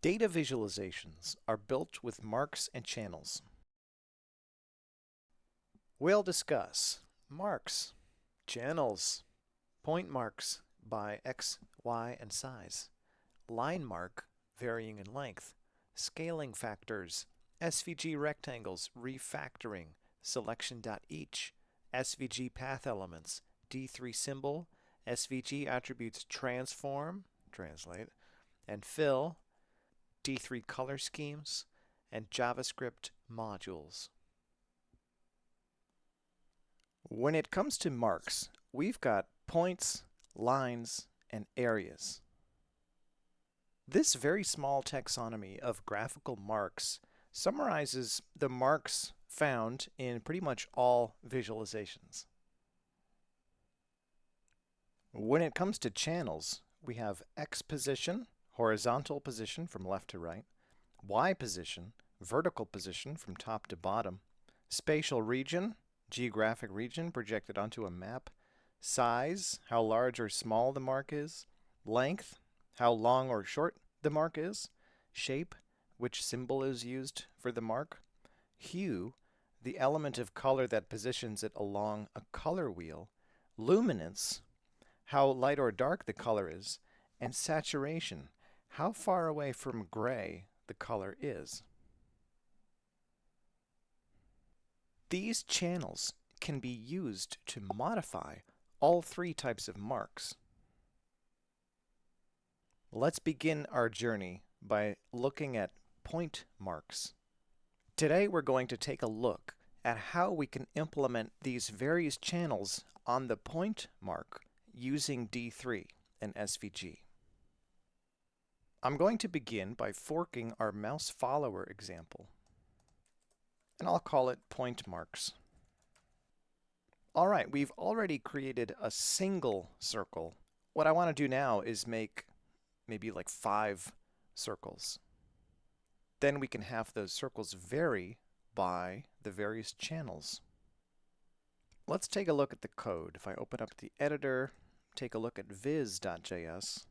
Data visualizations are built with marks and channels. We'll discuss marks, channels, point marks by x, y, and size, line mark varying in length, scaling factors, SVG rectangles, refactoring, selection.each, SVG Path Elements, D3 symbol, SVG attributes transform, translate, and fill, D3 color schemes, and JavaScript modules. When it comes to marks, we've got points, lines, and areas. This very small taxonomy of graphical marks summarizes the marks found in pretty much all visualizations. When it comes to channels, we have X position, horizontal position from left to right, Y position, vertical position from top to bottom, spatial region, geographic region projected onto a map, size, how large or small the mark is, length, how long or short the mark is, shape, which symbol is used for the mark, hue, the element of color that positions it along a color wheel, luminance, how light or dark the color is, and saturation, how far away from gray the color is. These channels can be used to modify all three types of marks. Let's begin our journey by looking at point marks. Today we're going to take a look at how we can implement these various channels on the point mark using D3 and SVG. I'm going to begin by forking our mouse follower example, and I'll call it point marks. All right, we've already created a single circle. What I want to do now is make maybe like 5 circles. Then we can have those circles vary by the various channels. Let's take a look at the code. If I open up the editor, take a look at viz.js.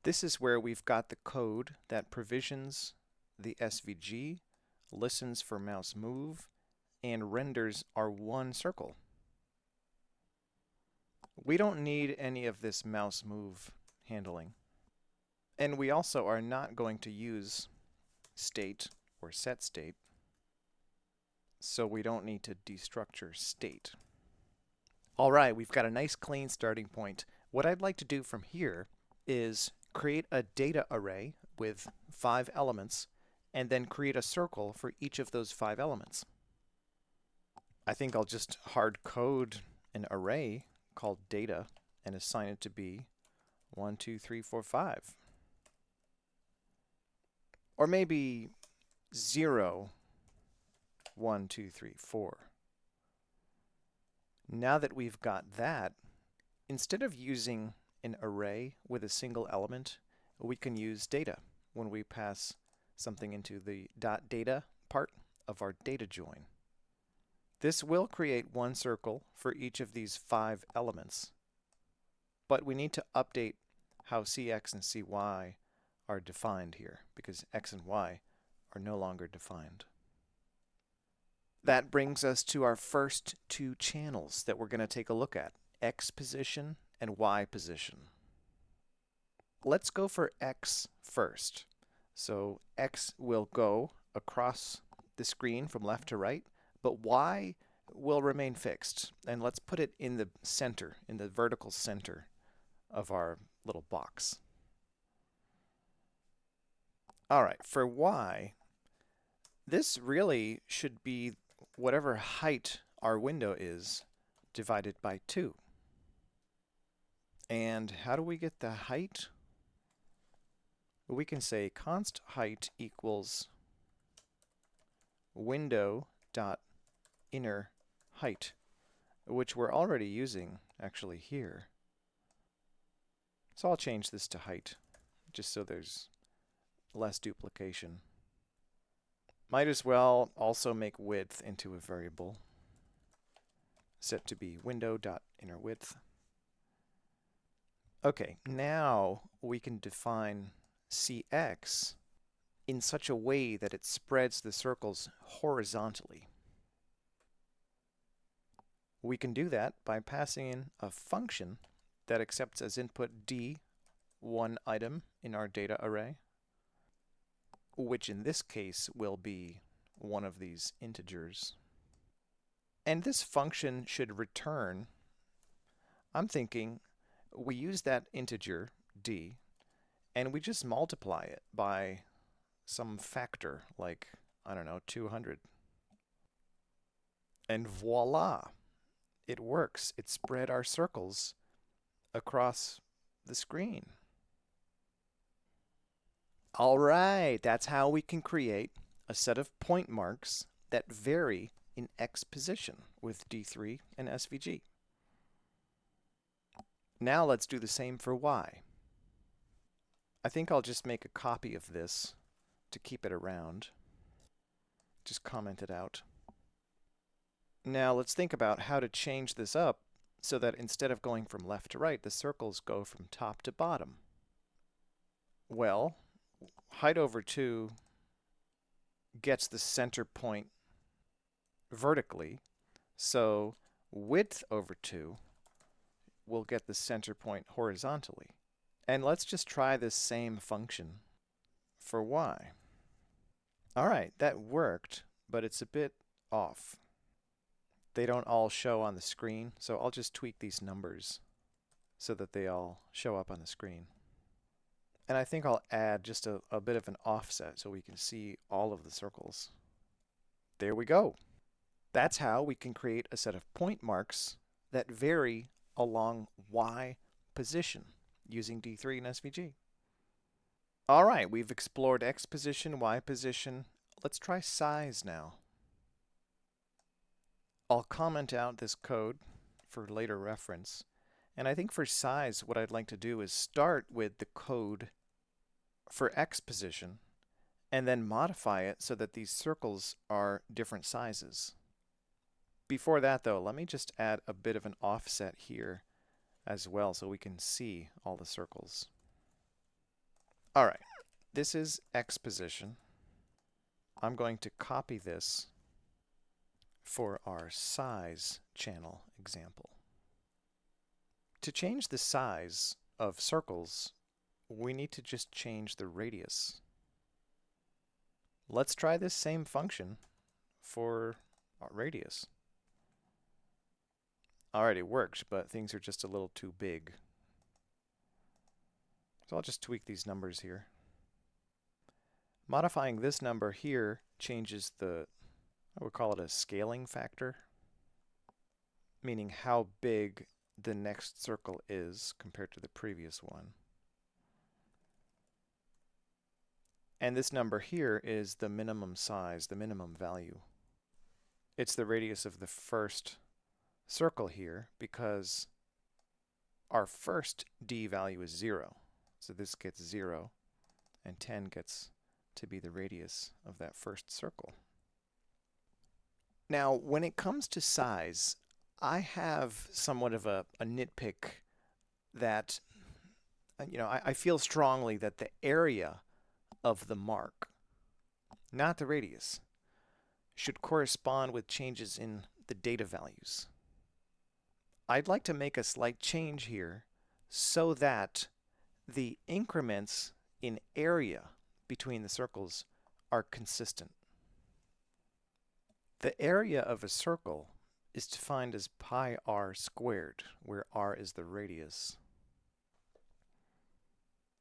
This is where we've got the code that provisions the SVG, listens for mouse move, and renders our one circle. We don't need any of this mouse move handling. And we also are not going to use state or set state, so we don't need to destructure state. All right, we've got a nice clean starting point. What I'd like to do from here is create a data array with 5 elements and then create a circle for each of those 5 elements. I think I'll just hard code an array called data and assign it to be 1, 2, 3, 4, 5. Or maybe 0, 1, 2, 3, 4. Now that we've got that, instead of using an array with a single element, we can use data when we pass something into the .data part of our data join. This will create one circle for each of these 5 elements, but we need to update how CX and CY are defined here because X and Y are no longer defined. That brings us to our first 2 channels that we're going to take a look at, X position and Y position. Let's go for X first. So X will go across the screen from left to right, but Y will remain fixed. And let's put it in the center, in the vertical center of our little box. All right, for Y, this really should be whatever height our window is divided by 2. And how do we get the height? Well, we can say const height equals window dot inner height, which we're already using actually here. So I'll change this to height just so there's less duplication. Might as well also make width into a variable set to be window dot inner width. Okay, now we can define cx in such a way that it spreads the circles horizontally. We can do that by passing in a function that accepts as input d, one item in our data array, which in this case will be one of these integers. And this function should return, I'm thinking, we use that integer, d, and we just multiply it by some factor, like, I don't know, 200. And voila! It works. It spread our circles across the screen. All right, that's how we can create a set of point marks that vary in X position with D3 and SVG. Now let's do the same for Y. I think I'll just make a copy of this to keep it around. Just comment it out. Now let's think about how to change this up so that instead of going from left to right, the circles go from top to bottom. Well, height over 2 gets the center point vertically, so width over 2 will get the center point horizontally. And let's just try this same function for y. All right, that worked, but it's a bit off. They don't all show on the screen, so I'll just tweak these numbers so that they all show up on the screen. And I think I'll add just a bit of an offset so we can see all of the circles. There we go. That's how we can create a set of point marks that vary along Y position using D3 and SVG. All right, we've explored X position, Y position. Let's try size now. I'll comment out this code for later reference. And I think for size, what I'd like to do is start with the code for X position and then modify it so that these circles are different sizes. Before that though, let me just add a bit of an offset here as well so we can see all the circles. All right, this is X position. I'm going to copy this for our size channel example. To change the size of circles, we need to just change the radius. Let's try this same function for our radius. All right, it works, but things are just a little too big. So I'll just tweak these numbers here. Modifying this number here changes the, I would call it a scaling factor, meaning how big the next circle is compared to the previous one. And this number here is the minimum size, the minimum value. It's the radius of the first circle here because our first D value is 0. So this gets 0, and 10 gets to be the radius of that first circle. Now, when it comes to size, I have somewhat of a nitpick that, I feel strongly that the area of the mark, not the radius, should correspond with changes in the data values. I'd like to make a slight change here so that the increments in area between the circles are consistent. The area of a circle is defined as pi r squared, where r is the radius.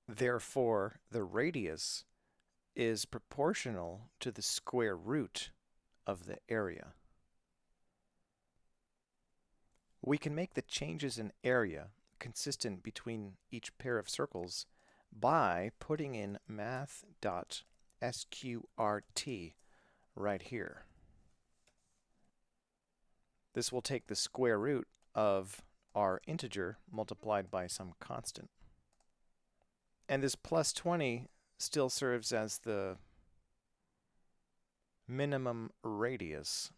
Therefore, the radius is proportional to the square root of the area. We can make the changes in area consistent between each pair of circles by putting in math.sqrt right here. This will take the square root of our integer multiplied by some constant. And this plus 20 still serves as the minimum radius,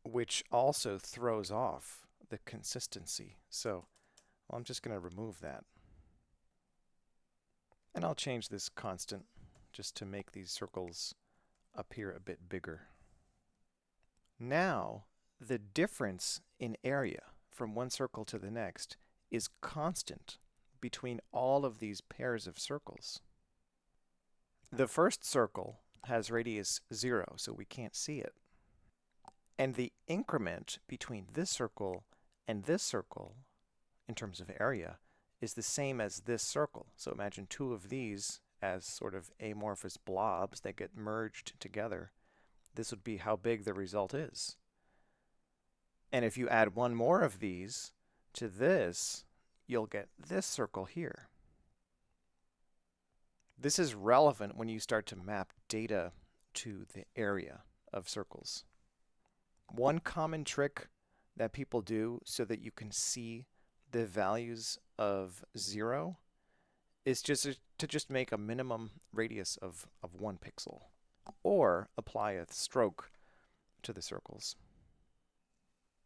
which also throws off the consistency. So I'm just going to remove that. And I'll change this constant just to make these circles appear a bit bigger. Now, the difference in area from one circle to the next is constant between all of these pairs of circles. The first circle has radius 0, so we can't see it. And the increment between this circle and this circle, in terms of area, is the same as this circle. So imagine two of these as sort of amorphous blobs that get merged together. This would be how big the result is. And if you add one more of these to this, you'll get this circle here. This is relevant when you start to map data to the area of circles. One common trick that people do so that you can see the values of 0 is just to make a minimum radius of 1 pixel, or apply a stroke to the circles.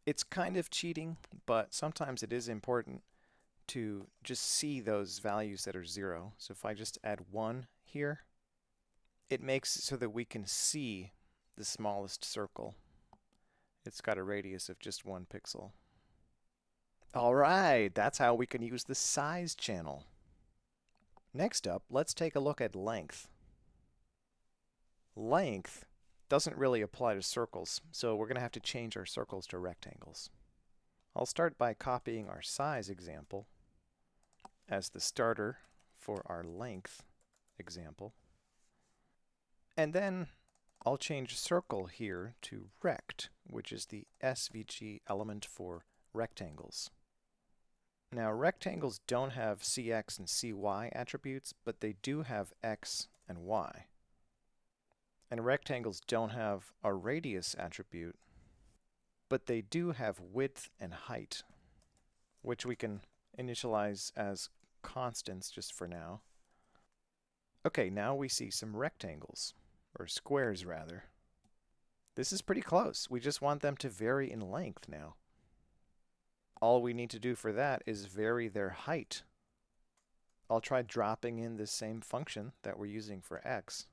It's kind of cheating, but sometimes it is important to just see those values that are 0. So if I just add 1 here, it makes it so that we can see the smallest circle. It's got a radius of just 1 pixel. All right, that's how we can use the size channel. Next up, let's take a look at length. Length doesn't really apply to circles, so we're going to have to change our circles to rectangles. I'll start by copying our size example as the starter for our length example. And then I'll change circle here to rect, which is the SVG element for rectangles. Now, rectangles don't have CX and CY attributes, but they do have X and Y. And rectangles don't have a radius attribute, but they do have width and height, which we can initialize as constants just for now. Okay, now we see some rectangles, or squares rather. This is pretty close. We just want them to vary in length now. All we need to do for that is vary their height. I'll try dropping in the same function that we're using for x.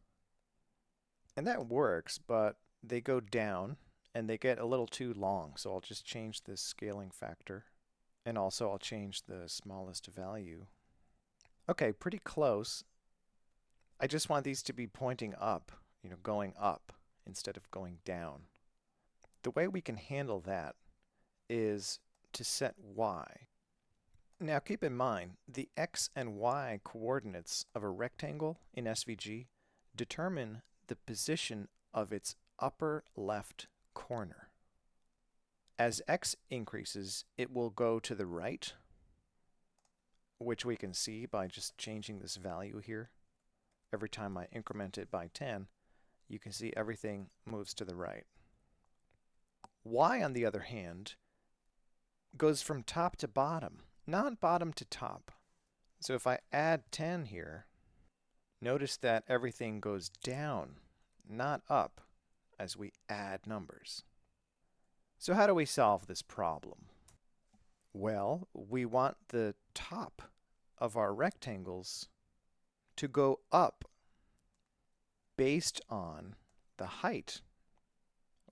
And that works, but they go down and they get a little too long. So I'll just change this scaling factor. And also I'll change the smallest value. Okay, pretty close. I just want these to be pointing up, going up instead of going down. The way we can handle that is to set y. Now keep in mind, the x and y coordinates of a rectangle in SVG determine the position of its upper left corner. As x increases, it will go to the right, which we can see by just changing this value here. Every time I increment it by 10, you can see everything moves to the right. Y, on the other hand, goes from top to bottom, not bottom to top. So if I add 10 here, notice that everything goes down, not up, as we add numbers. So how do we solve this problem? Well, we want the top of our rectangles to go up based on the height.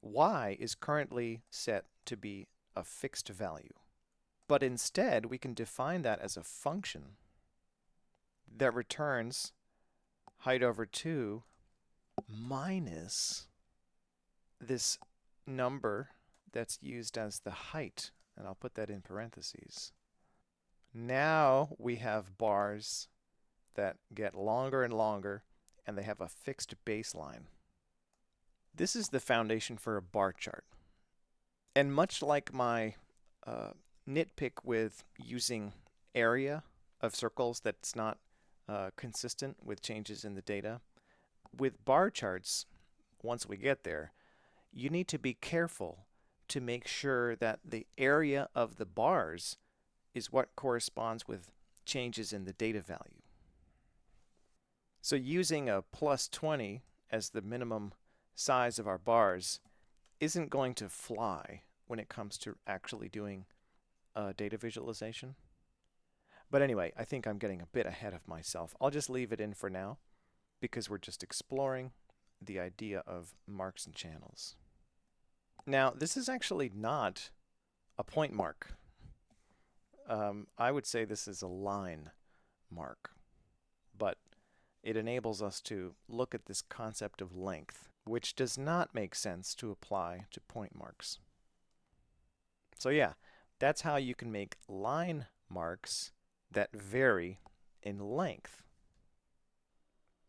Y is currently set to be a fixed value. But instead, we can define that as a function that returns height over 2 minus this number that's used as the height. And I'll put that in parentheses. Now we have bars that get longer and longer, and they have a fixed baseline. This is the foundation for a bar chart. And much like my nitpick with using area of circles that's not consistent with changes in the data, with bar charts, once we get there, you need to be careful to make sure that the area of the bars is what corresponds with changes in the data value. So using a plus 20 as the minimum size of our bars isn't going to fly when it comes to actually doing data visualization. But anyway, I think I'm getting a bit ahead of myself. I'll just leave it in for now because we're just exploring the idea of marks and channels. Now, this is actually not a point mark. I would say this is a line mark, but it enables us to look at this concept of length, which does not make sense to apply to point marks. So yeah, that's how you can make line marks that vary in length.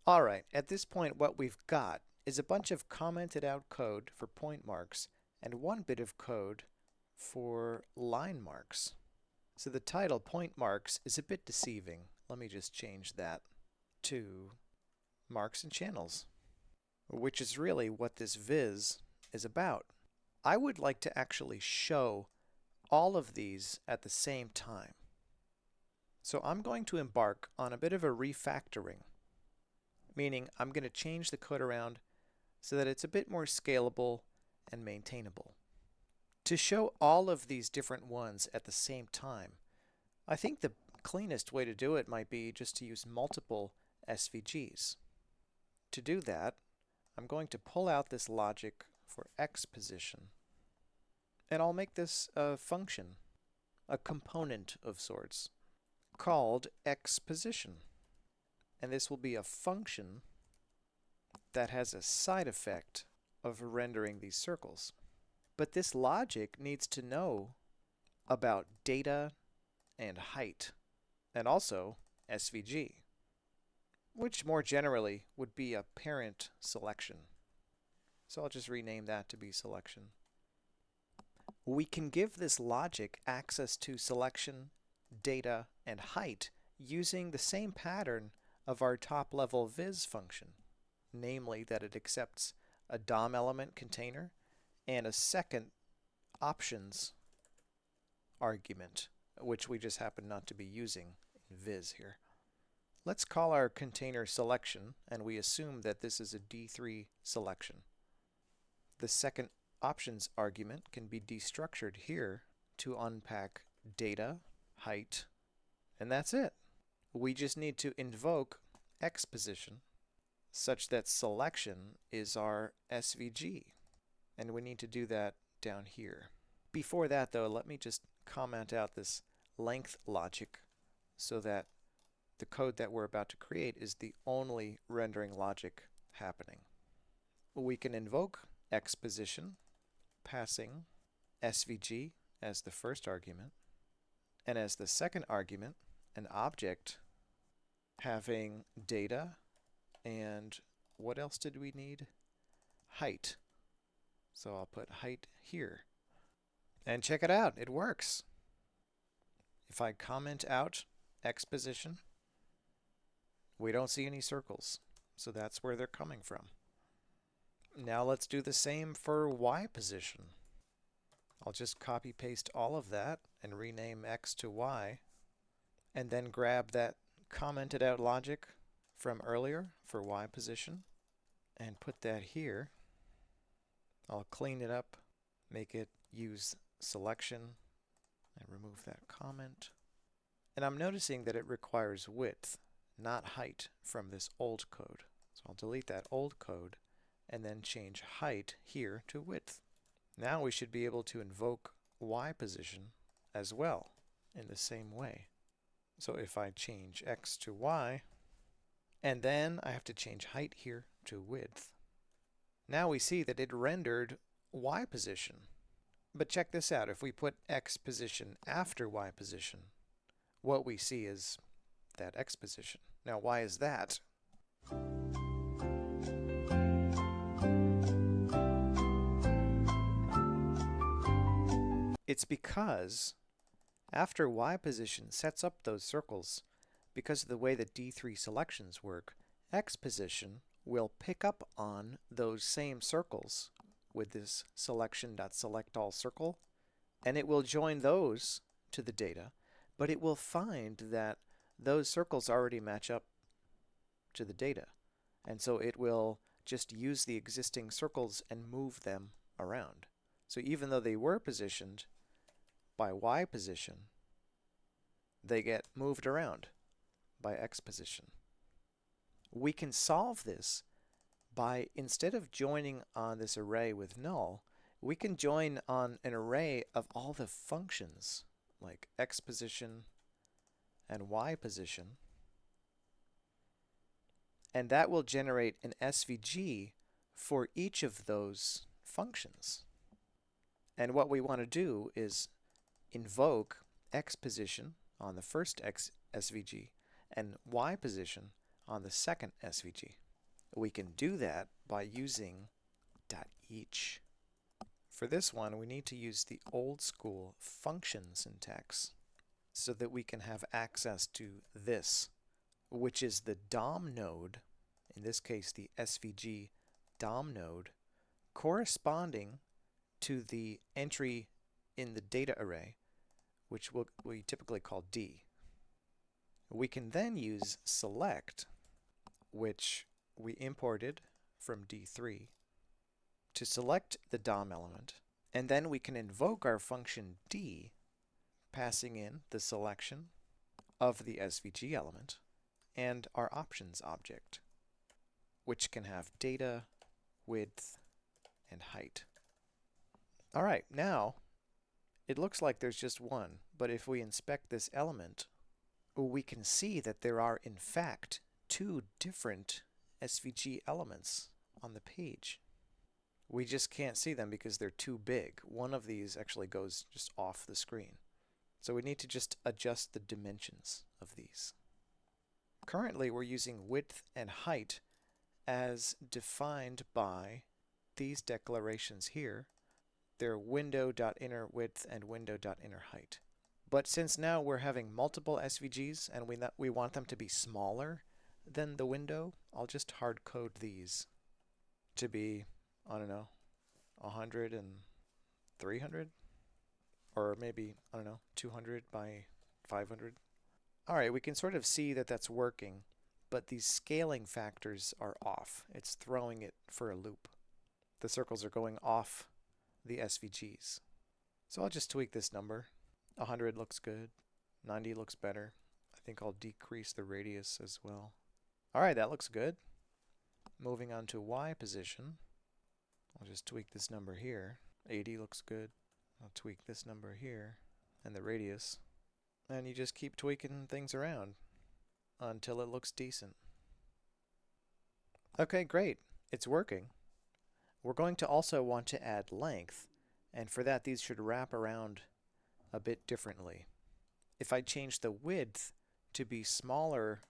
All right, at this point what we've got is a bunch of commented out code for point marks and one bit of code for line marks. So the title, point marks, is a bit deceiving. Let me just change that to marks and channels, which is really what this viz is about. I would like to actually show all of these at the same time. So I'm going to embark on a bit of a refactoring, meaning I'm going to change the code around so that it's a bit more scalable and maintainable. To show all of these different ones at the same time, I think the cleanest way to do it might be just to use multiple SVGs. To do that, I'm going to pull out this logic for X position, and I'll make this a function, a component of sorts, called X position. And this will be a function that has a side effect of rendering these circles. But this logic needs to know about data and height, and also SVG, which more generally would be a parent selection. So I'll just rename that to be selection. We can give this logic access to selection, data, and height using the same pattern of our top-level viz function, namely that it accepts a DOM element container and a second options argument, which we just happen not to be using in viz here. Let's call our container selection, and we assume that this is a D3 selection. The second options argument can be destructured here to unpack data, height, and that's it. We just need to invoke X position such that selection is our SVG, and we need to do that down here. Before that though, let me just comment out this length logic so that the code that we're about to create is the only rendering logic happening. We can invoke X position passing SVG as the first argument, and as the second argument an object having data and what else did we need? Height. So I'll put height here. And check it out, it works. If I comment out X position, we don't see any circles. So that's where they're coming from. Now let's do the same for Y position. I'll just copy paste all of that and rename X to Y, and then grab that commented out logic from earlier for Y position and put that here. I'll clean it up, make it use selection, and remove that comment. And I'm noticing that it requires width, not height, from this old code. So I'll delete that old code and then change height here to width. Now we should be able to invoke Y position as well in the same way. So if I change X to Y, and then I have to change height here to width, now we see that it rendered Y position. But check this out, if we put X position after Y position, what we see is that X position. Now why is that? It's because after Y position sets up those circles, because of the way that D3 selections work, X position will pick up on those same circles with this selection.selectAllCircle, and it will join those to the data, but it will find that those circles already match up to the data. And so it will just use the existing circles and move them around. So even though they were positioned by Y position, they get moved around by x position. We can solve this by, instead of joining on this array with null, we can join on an array of all the functions like x position and y position, and that will generate an SVG for each of those functions. And what we want to do is invoke x position on the first SVG and y position on the second SVG. We can do that by using .each. For this one, we need to use the old school function syntax so that we can have access to this, which is the DOM node, in this case the SVG DOM node, corresponding to the entry in the data array, which we typically call D. We can then use select, which we imported from D3, to select the DOM element, and then we can invoke our function D, passing in the selection of the SVG element and our options object, which can have data, width, and height. Alright, now it looks like there's just one, but if we inspect this element, we can see that there are in fact two different SVG elements on the page. We just can't see them because they're too big. One of these actually goes just off the screen. So we need to just adjust the dimensions of these. Currently we're using width and height as defined by these declarations here. They're window.innerWidth and window.innerHeight. But since now we're having multiple SVGs and we want them to be smaller than the window, I'll just hard code these to be, I don't know, 100 and 300? Or maybe, I don't know, 200 by 500? Alright, we can sort of see that that's working, but these scaling factors are off. It's throwing it for a loop. The circles are going off the SVGs. So I'll just tweak this number. 100 looks good. 90 looks better. I think I'll decrease the radius as well. Alright, that looks good. Moving on to Y position. I'll just tweak this number here. 80 looks good. I'll tweak this number here and the radius. And you just keep tweaking things around until it looks decent. Okay, great. It's working. We're going to also want to add length, and for that these should wrap around a bit differently. If I change the width to be smaller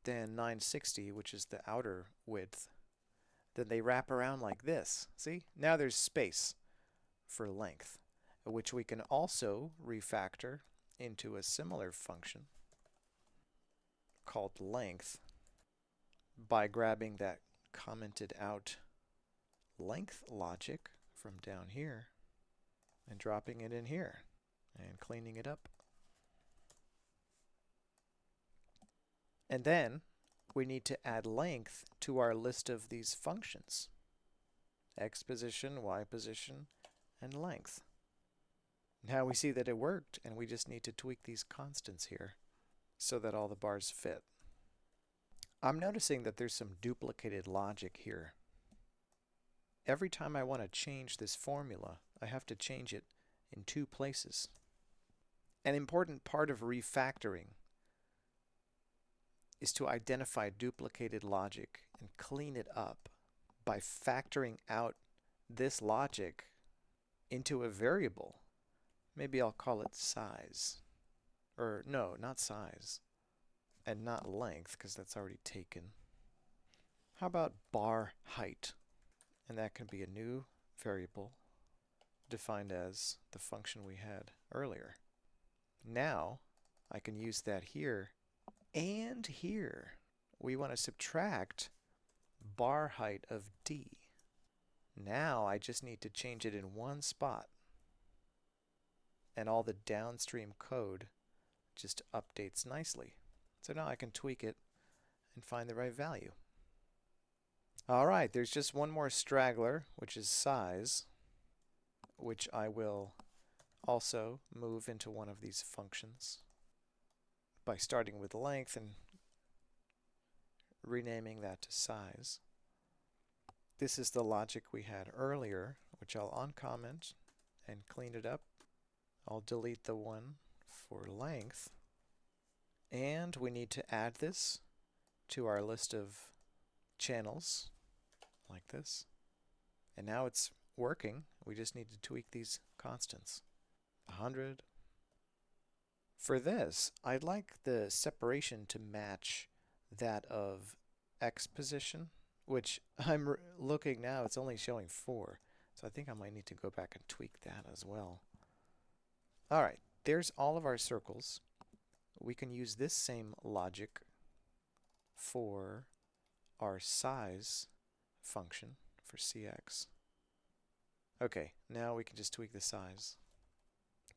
than 960, which is the outer width, then they wrap around like this. See? Now there's space for length, which we can also refactor into a similar function called length by grabbing that commented out length logic from down here and dropping it in here and cleaning it up. And then we need to add length to our list of these functions: x position, y position, and length. Now we see that it worked, and we just need to tweak these constants here so that all the bars fit. I'm noticing that there's some duplicated logic here. Every time I want to change this formula, I have to change it in two places. An important part of refactoring is to identify duplicated logic and clean it up by factoring out this logic into a variable. Maybe I'll call it size. Or no, not size. And not length, because that's already taken. How about bar height? And that can be a new variable defined as the function we had earlier. Now I can use that here and here. We want to subtract bar height of D. Now I just need to change it in one spot, and all the downstream code just updates nicely. So now I can tweak it and find the right value. Alright, there's just one more straggler, which is size, which I will also move into one of these functions. by starting with length and renaming that to size. This is the logic we had earlier, which I'll uncomment and clean it up. I'll delete the one for length. And we need to add this to our list of channels, like this. And now it's working. We just need to tweak these constants. 100. For this, I'd like the separation to match that of X position, which I'm looking now, it's only showing 4. So I think I might need to go back and tweak that as well. All right, there's all of our circles. We can use this same logic for our size function for CX. Okay, now we can just tweak the size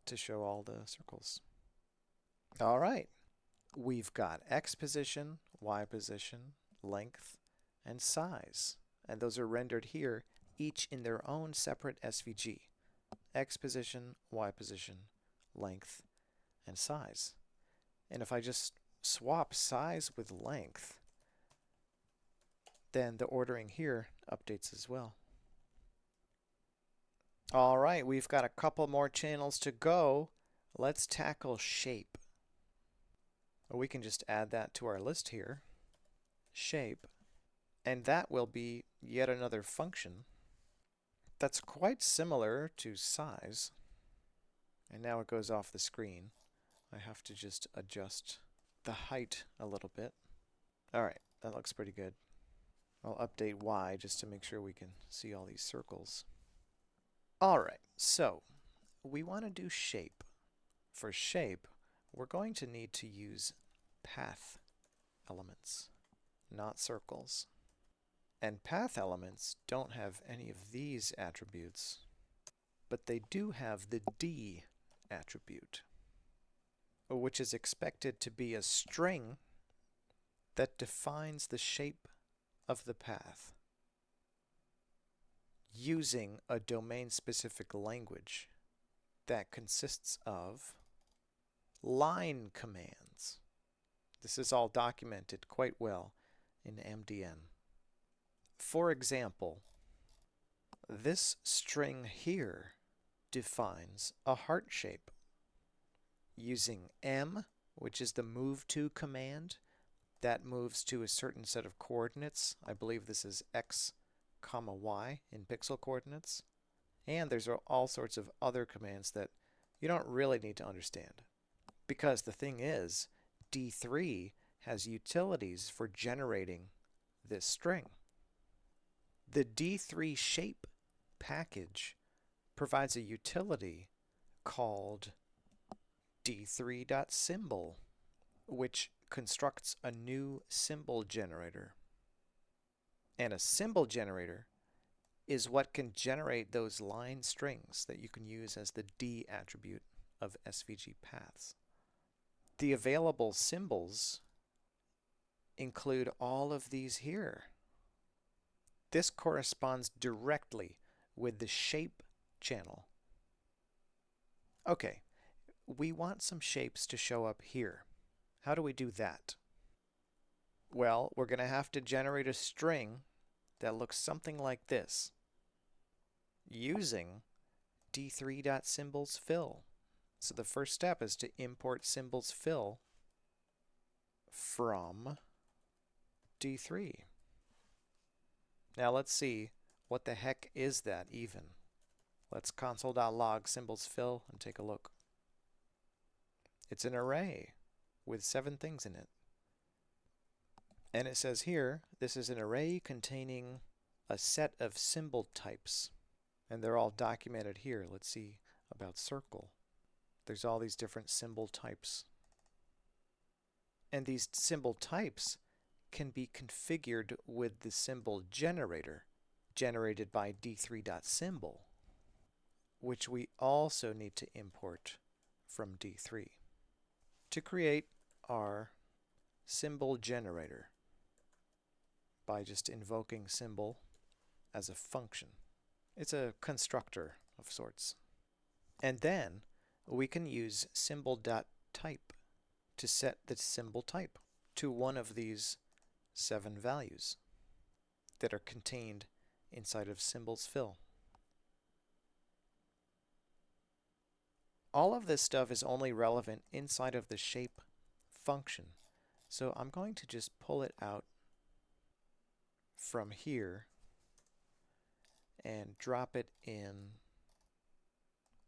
to show all the circles. All right, we've got X position, Y position, length, and size. And those are rendered here, each in their own separate SVG. X position, Y position, length, and size. And if I just swap size with length, then the ordering here updates as well. All right, we've got a couple more channels to go. Let's tackle shape. We can just add that to our list here, shape, and that will be yet another function that's quite similar to size. And now it goes off the screen. I have to just adjust the height a little bit. All right, that looks pretty good. I'll update Y just to make sure we can see all these circles. All right, so we want to do shape. For shape, we're going to need to use path elements, not circles. And path elements don't have any of these attributes, but they do have the D attribute, which is expected to be a string that defines the shape of the path using a domain-specific language that consists of line commands. This is all documented quite well in MDN. For example, this string here defines a heart shape using M, which is the move to command. That moves to a certain set of coordinates. I believe this is X, Y in pixel coordinates. And there's all sorts of other commands that you don't really need to understand. Because the thing is, D3 has utilities for generating this string. The D3 shape package provides a utility called d3.symbol, which constructs a new symbol generator. And a symbol generator is what can generate those line strings that you can use as the D attribute of SVG paths. The available symbols include all of these here. This corresponds directly with the shape channel. Okay, we want some shapes to show up here. How do we do that? Well, we're going to have to generate a string that looks something like this using d3.symbolsfill. So the first step is to import symbolsfill from D3. Now let's see, what the heck is that even? Let's console.log symbolsfill and take a look. It's an array with 7 things in it. And it says here, this is an array containing a set of symbol types. And they're all documented here. Let's see about circle. There's all these different symbol types. And these symbol types can be configured with the symbol generator generated by d3.symbol, which we also need to import from D3 to create our symbol generator by just invoking symbol as a function. It's a constructor of sorts. And then we can use symbol.type to set the symbol type to one of these 7 values that are contained inside of symbols fill. All of this stuff is only relevant inside of the shape function. So I'm going to just pull it out from here and drop it in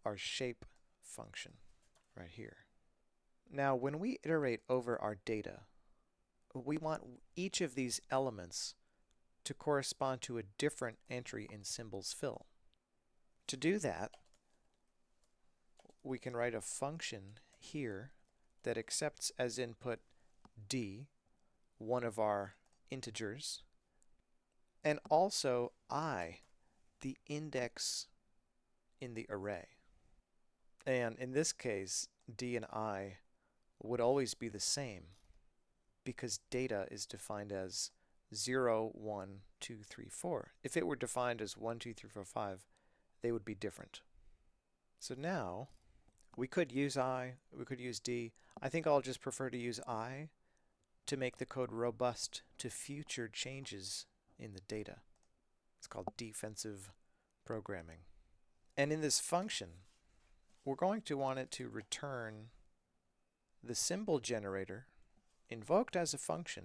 our shape function right here. Now when we iterate over our data, we want each of these elements to correspond to a different entry in symbols fill. To do that, we can write a function here that accepts as input d, one of our integers, and also I, the index in the array. And in this case, d and I would always be the same because data is defined as 0, 1, 2, 3, 4. If it were defined as 1, 2, 3, 4, 5, they would be different. So now we could use I, we could use D. I think I'll just prefer to use I to make the code robust to future changes in the data. It's called defensive programming. And in this function, we're going to want it to return the symbol generator invoked as a function,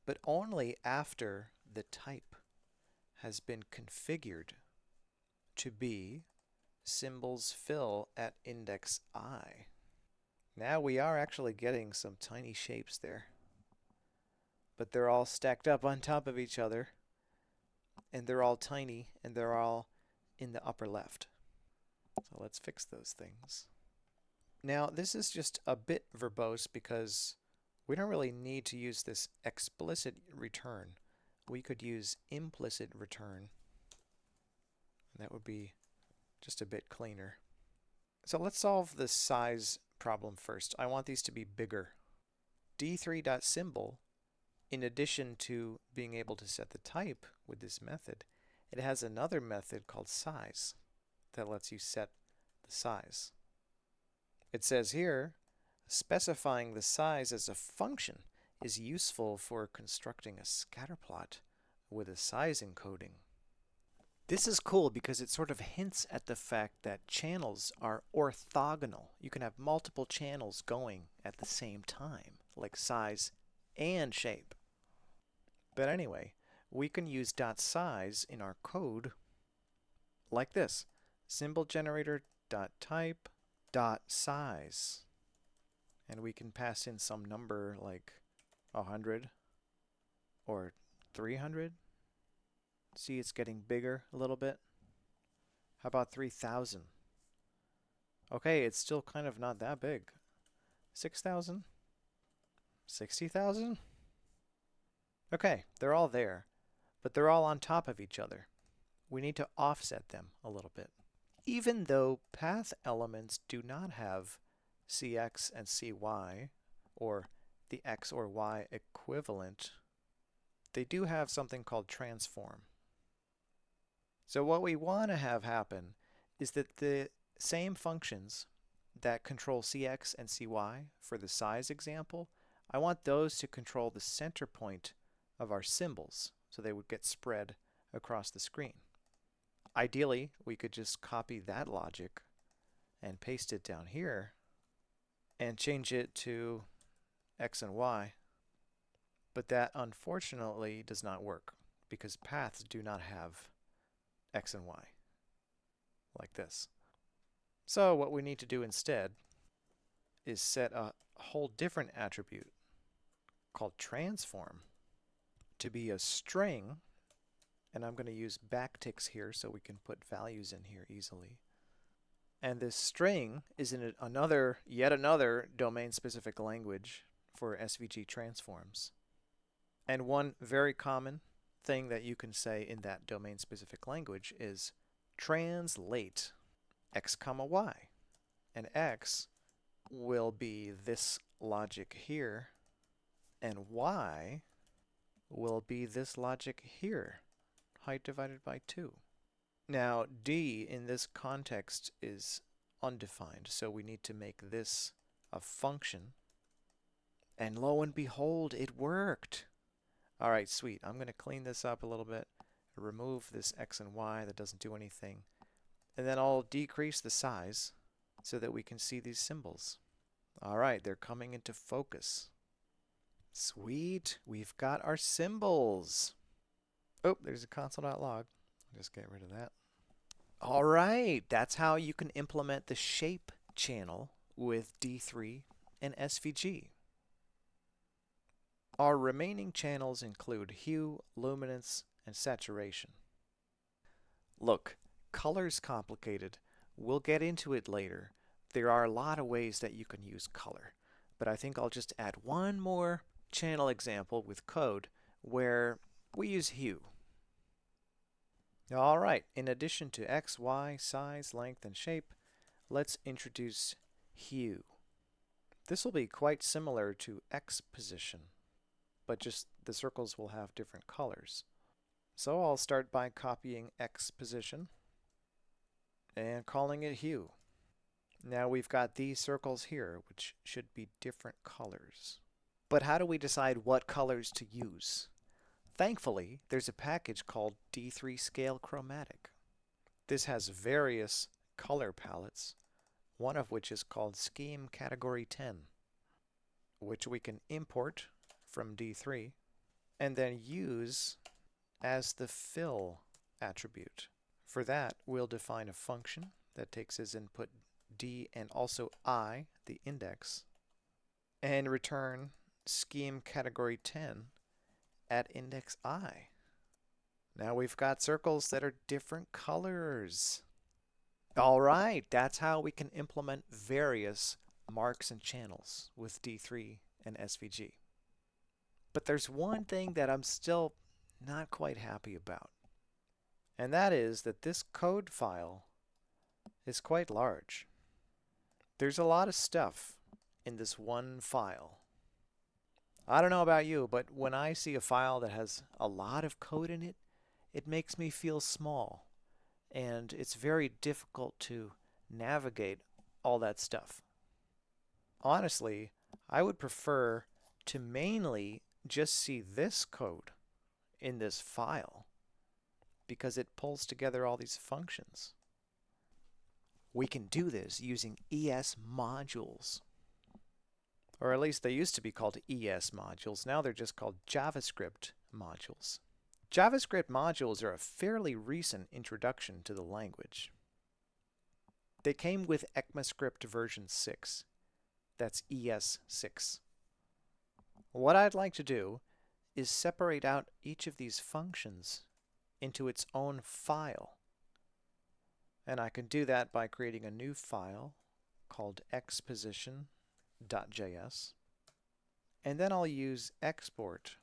but only after the type has been configured to be symbols fill at index I. Now we are actually getting some tiny shapes there, but they're all stacked up on top of each other, and they're all tiny, and they're all in the upper left. So let's fix those things. Now this is just a bit verbose because we don't really need to use this explicit return. We could use implicit return, and that would be just a bit cleaner. So let's solve the size problem first. I want these to be bigger. d3.symbol, in addition to being able to set the type with this method, it has another method called size that lets you set the size. It says here, specifying the size as a function is useful for constructing a scatter plot with a size encoding. This is cool because it sort of hints at the fact that channels are orthogonal. You can have multiple channels going at the same time, like size and shape. But anyway, we can use .size in our code like this. Symbol generator .type .size. And we can pass in some number like 100 or 300. See, it's getting bigger a little bit. How about 3,000? Okay, it's still kind of not that big. 6,000? 60,000? Okay, they're all there, but they're all on top of each other. We need to offset them a little bit. Even though path elements do not have cx and cy, or the x or y equivalent, they do have something called transform. So what we want to have happen is that the same functions that control cx and cy for the size example, I want those to control the center point of our symbols, so they would get spread across the screen. Ideally, we could just copy that logic and paste it down here and change it to x and y, but that unfortunately does not work because paths do not have x and y like this. So what we need to do instead is set a whole different attribute called transform to be a string, and I'm going to use backticks here so we can put values in here easily. And this string is in yet another domain-specific language for SVG transforms. And one very common thing that you can say in that domain-specific language is translate x comma y. And x will be this logic here, and y will be this logic here, height divided by 2. Now d in this context is undefined, so we need to make this a function And lo and behold, it worked. All right, sweet. I'm going to clean this up a little bit, remove this X and Y that doesn't do anything, and then I'll decrease the size so that we can see these symbols. All right, they're coming into focus. Sweet, we've got our symbols. Oh, there's a console.log. Just get rid of that. All right, that's how you can implement the shape channel with D3 and SVG. Our remaining channels include hue, luminance, and saturation. Look, color's complicated. We'll get into it later. There are a lot of ways that you can use color, but I think I'll just add one more channel example with code where we use hue. All right, in addition to X, Y, size, length, and shape, let's introduce hue. This will be quite similar to X position, but just the circles will have different colors. So I'll start by copying X position and calling it hue. Now we've got these circles here, which should be different colors. But how do we decide what colors to use? Thankfully, there's a package called D3 Scale Chromatic. This has various color palettes, one of which is called Scheme Category 10, which we can import from D3 and then use as the fill attribute. For that, we'll define a function that takes as input D and also I, the index, and return Scheme Category 10 at index I. Now we've got circles that are different colors. All right, that's how we can implement various marks and channels with D3 and SVG. But there's one thing that I'm still not quite happy about, and that is that this code file is quite large. There's a lot of stuff in this one file. I don't know about you, but when I see a file that has a lot of code in it, it makes me feel small, and it's very difficult to navigate all that stuff. Honestly, I would prefer to mainly just see this code in this file because it pulls together all these functions. We can do this using ES modules. Or at least they used to be called ES modules. Now they're just called JavaScript modules. JavaScript modules are a fairly recent introduction to the language. They came with ECMAScript version 6. That's ES6. What I'd like to do is separate out each of these functions into its own file. And I can do that by creating a new file called xposition.js. And then I'll use export.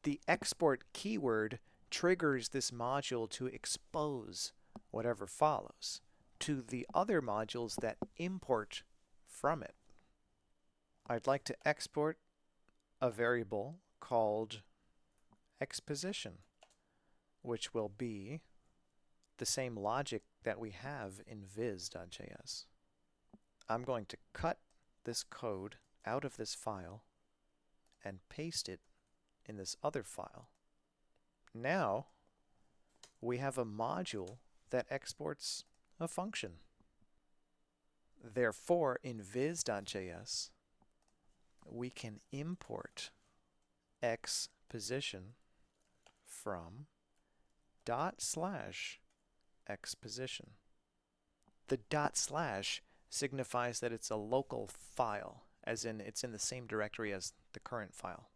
The export keyword triggers this module to expose whatever follows to the other modules that import from it. I'd like to export a variable called xposition, which will be the same logic that we have in viz.js. I'm going to cut this code out of this file and paste it in this other file. Now we have a module that exports a function. Therefore, in viz.js, we can import xposition from /xposition. The // signifies that it's a local file, as in it's in the same directory as the current file.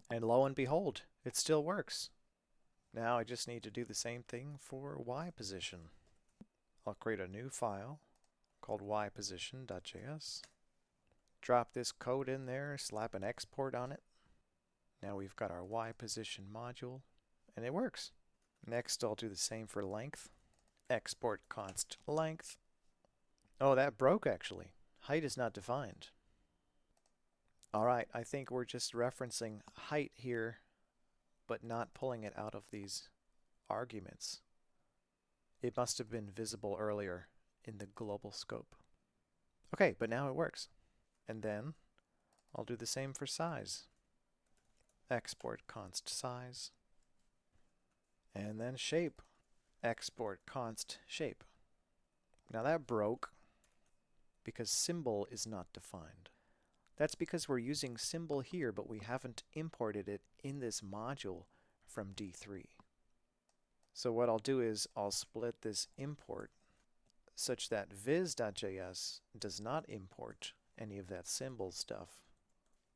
And lo and behold, it still works. Now I just need to do the same thing for yposition. I'll create a new file called yposition.js. Drop this code in there, slap an export on it. Now we've got our yposition module, and it works. Next, I'll do the same for length. Export const length. Oh, that broke actually. Height is not defined. Alright, I think we're just referencing height here, but not pulling it out of these arguments. It must have been visible earlier in the global scope. Okay, but now it works. And then I'll do the same for size. Export const size. And then shape. Export const shape. Now that broke because symbol is not defined. That's because we're using symbol here, but we haven't imported it in this module from D3. So what I'll do is I'll split this import such that viz.js does not import any of that symbol stuff.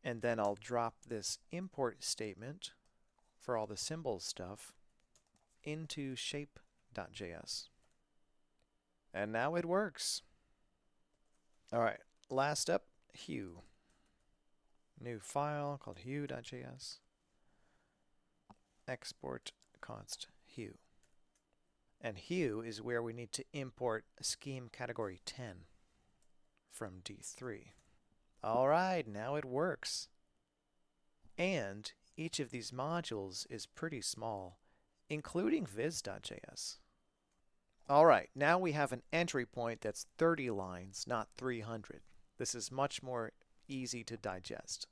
And then I'll drop this import statement for all the symbol stuff into shape.js. And now it works. All right, last up, hue. New file called hue.js. Export const hue. And hue is where we need to import scheme category 10 from D3. All right, now it works. And each of these modules is pretty small, including viz.js. All right, now we have an entry point that's 30 lines, not 300. This is much more easy to digest.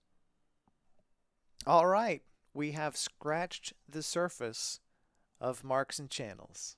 All right, we have scratched the surface of marks and channels.